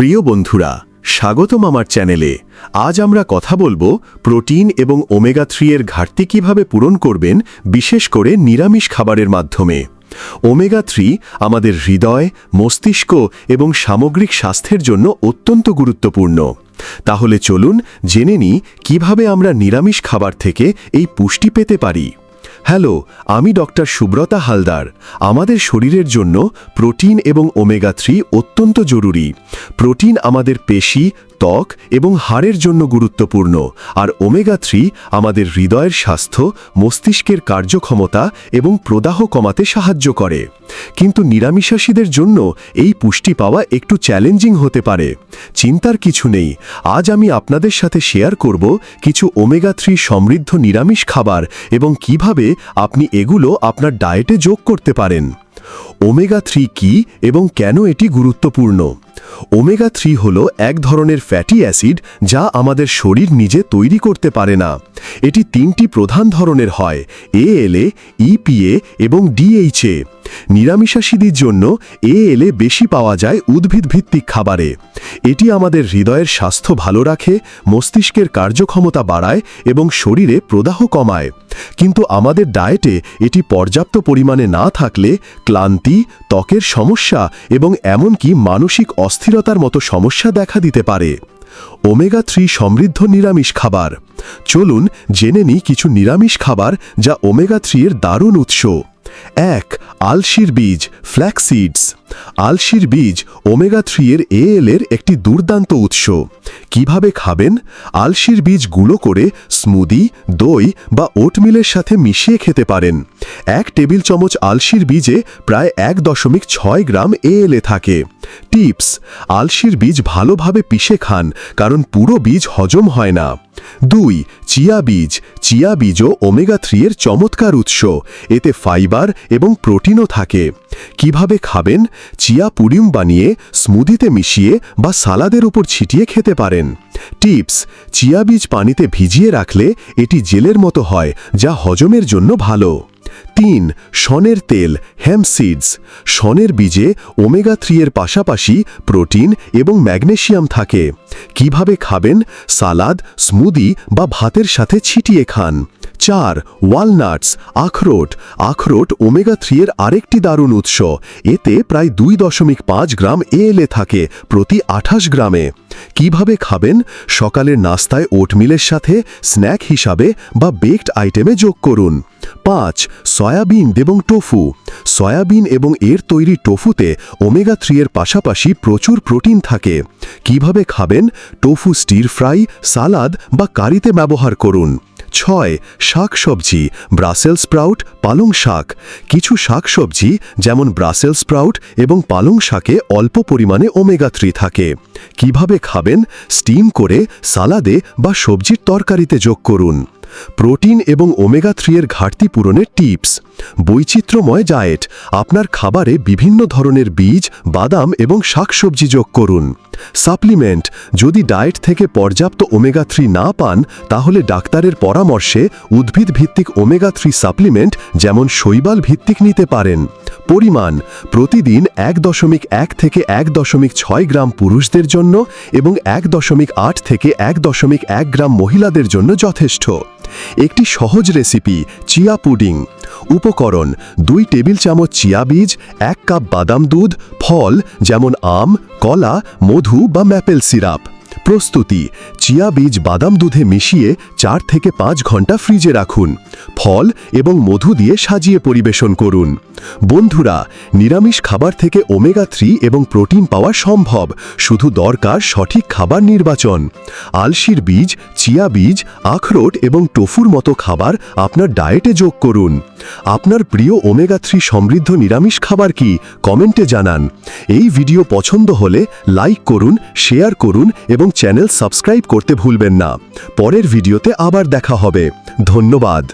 প্রিয় বন্ধুরা, স্বাগতম আমার চ্যানেলে। আজ আমরা কথা বলবো প্রোটিন এবং ওমেগা 3 এর ঘাটতি কিভাবে পূরণ করবেন, বিশেষ করে নিরামিষ খাবারের মাধ্যমে। ওমেগা 3 আমাদের হৃদয়, মস্তিষ্ক এবং সামগ্রিক স্বাস্থ্যের জন্য অত্যন্ত গুরুত্বপূর্ণ। তাহলে চলুন জেনে নিই কিভাবে আমরা নিরামিষ খাবার থেকে এই পুষ্টি পেতে পারি। হ্যালো, আমি ডক্টর সুব্রতা হালদার। আমাদের শরীরের জন্য প্রোটিন এবং ওমেগা 3 অত্যন্ত জরুরি। প্রোটিন আমাদের পেশি, ত্বক এবং হাড়ের জন্য গুরুত্বপূর্ণ, আর ওমেগা 3 আমাদের হৃদয়ের স্বাস্থ্য, মস্তিষ্কের কার্যক্ষমতা এবং প্রদাহ কমাতে সাহায্য করে। কিন্তু নিরামিষাশীদের জন্য এই পুষ্টি পাওয়া একটু চ্যালেঞ্জিং হতে পারে। চিন্তার কিছু নেই, আজ আমি আপনাদের সাথে শেয়ার করব কিছু ওমেগা 3 সমৃদ্ধ নিরামিষ খাবার এবং কিভাবে আপনি এগুলো আপনার ডায়েটে যোগ করতে পারেন। ওমেগা 3 কি এবং কেন এটি গুরুত্বপূর্ণ? ওমেগা 3 হল এক ধরনের ফ্যাটি অ্যাসিড যা আমাদের শরীর নিজে তৈরি করতে পারে না। এটি তিনটি প্রধান ধরনের হয়: ALA, EPA এবং DHA। নিরামিষাশীদের জন্য ALA বেশি পাওয়া যায় উদ্ভিদভিত্তিক খাবারে। এটি আমাদের হৃদয়ের স্বাস্থ্য ভালো রাখে, মস্তিষ্কের কার্যক্ষমতা বাড়ায় এবং শরীরে প্রদাহ কমায়। কিন্তু আমাদের ডায়েটে এটি পর্যাপ্ত পরিমাণে না থাকলে ক্লান্তি, ত্বকের সমস্যা এবং এমনকি মানসিক অস্থিরতার মতো সমস্যা দেখা দিতে পারে। ওমেগা 3 সমৃদ্ধ নিরামিষ খাবার। চলুন জেনে নিই কিছু নিরামিষ খাবার যা ওমেগা 3 এর দারুণ উৎস। 1. আলসির বীজ, ফ্ল্যাক্স সিডস। আলসির বীজ ওমেগা 3 এর AL এর একটি দুর্দান্ত উৎস। কিভাবে খাবেন? আলসির বীজ গুঁড়ো করে স্মুদি, দই বা ওটমিলের সাথে মিশিয়ে খেতে পারেন। 1 টেবিল চামচ আলসির বীজে প্রায় 1.6 গ্রাম AL থাকে। টিপস: আলসির বীজ ভালোভাবে পিষে খান, কারণ পুরো বীজ হজম হয় না। 2. চিয়া বীজ। চিয়া বীজও ওমেগা 3 এর চমৎকার উৎস। এতে ফাইবার এবং প্রোটিনও থাকে। কিভাবে খাবেন? চিয়া পুডিং বানিয়ে স্মুদিতে মিশিয়ে বা সালাদের উপর ছিটিয়ে খেতে পারেন। টিপস: চিয়া বীজ পানিতে ভিজিয়ে রাখলে এটি জেলের মতো হয়, যা হজমের জন্য ভালো। 3. শনের তেল, হেম্প সিডস। শনের বীজে ওমেগা 3 এর পাশাপাশি প্রোটিন এবং ম্যাগনেসিয়াম থাকে। কিভাবে খাবেন? সালাদ, স্মুদি বা ভাতের সাথে ছিটিয়ে খান। 4. ওয়ালনাটস, আখরোট। আখরোট ওমেগা 3 এর আরেকটি দারুণ উৎস। এতে প্রায় 2.5 গ্রাম ALA থাকে প্রতি 28 গ্রামে। কিভাবে খাবেন? সকালের নাস্তায় ওটমিলের সাথে, স্ন্যাক হিসাবে বা বেকড আইটেমে যোগ করুন। 5. সয়াবিন এবং টোফু। সয়াবিন এবং এর তৈরি টোফুতে ওমেগা 3 এর পাশাপাশি প্রচুর প্রোটিন থাকে। কিভাবে খাবেন? টোফু স্টির ফ্রাই, সালাদ বা কারিতে ব্যবহার করুন। 6. শাকসবজি, ব্রাসেল স্প্রাউট, পালং শাক। কিছু শাকসবজি যেমন ব্রাসেল স্প্রাউট এবং পালং শাকে অল্প পরিমাণে ওমেগা 3 থাকে। কিভাবে খাবেন? স্টিম করে সালাদে বা সবজির তরকারিতে যোগ করুন। প্রোটিন এবং ওমেগা 3 এর ঘাটতি পূরণের টিপস। বৈচিত্র্যময় ডায়েট। আপনার খাবারে বিভিন্ন ধরনের বীজ, বাদাম এবং শাকসবজি যোগ করুন। সাপ্লিমেন্ট। যদি ডায়েট থেকে পর্যাপ্ত ওমেগা 3 না পান, তাহলে ডাক্তারের পরামর্শে উদ্ভিদ ভিত্তিক ওমেগা 3 সাপ্লিমেন্ট যেমন শৈবাল ভিত্তিক নিতে পারেন। পরিমাণ: প্রতিদিন 1.1 থেকে 1.6 গ্রাম পুরুষদের জন্য এবং 1.8 থেকে 1.1 গ্রাম মহিলাদের জন্য যথেষ্ট। একটি সহজ রেসিপি, চিয়া পুডিং। উপকরণ: 2 টেবিল চামচ চিয়া বীজ, 1 কাপ বাদাম দুধ, ফল যেমন আম, কলা, মধু বা ম্যাপেল সিরাপ। প্রস্তুতি: চিয়া বীজ বাদাম দুধে মিশিয়ে 4 থেকে 5 ঘন্টা ফ্রিজে রাখুন। ফল এবং মধু দিয়ে সাজিয়ে পরিবেশন করুন। বন্ধুরা, নিরামিষ খাবার থেকে ওমেগা 3 এবং প্রোটিন পাওয়া সম্ভব, শুধু দরকার সঠিক খাবার নির্বাচন। আলসির বীজ, চিয়া বীজ, আখরোট এবং টোফুর মতো খাবার আপনার ডায়েটে যোগ করুন। আপনার প্রিয় ওমেগা 3 সমৃদ্ধ নিরামিষ খাবার কি? কমেন্টে জানান। এই ভিডিও পছন্দ হলে লাইক করুন, শেয়ার করুন এবং চ্যানেল সাবস্ক্রাইব করতে ভুলবেন না। পরের ভিডিওতে আবার দেখা হবে। ধন্যবাদ।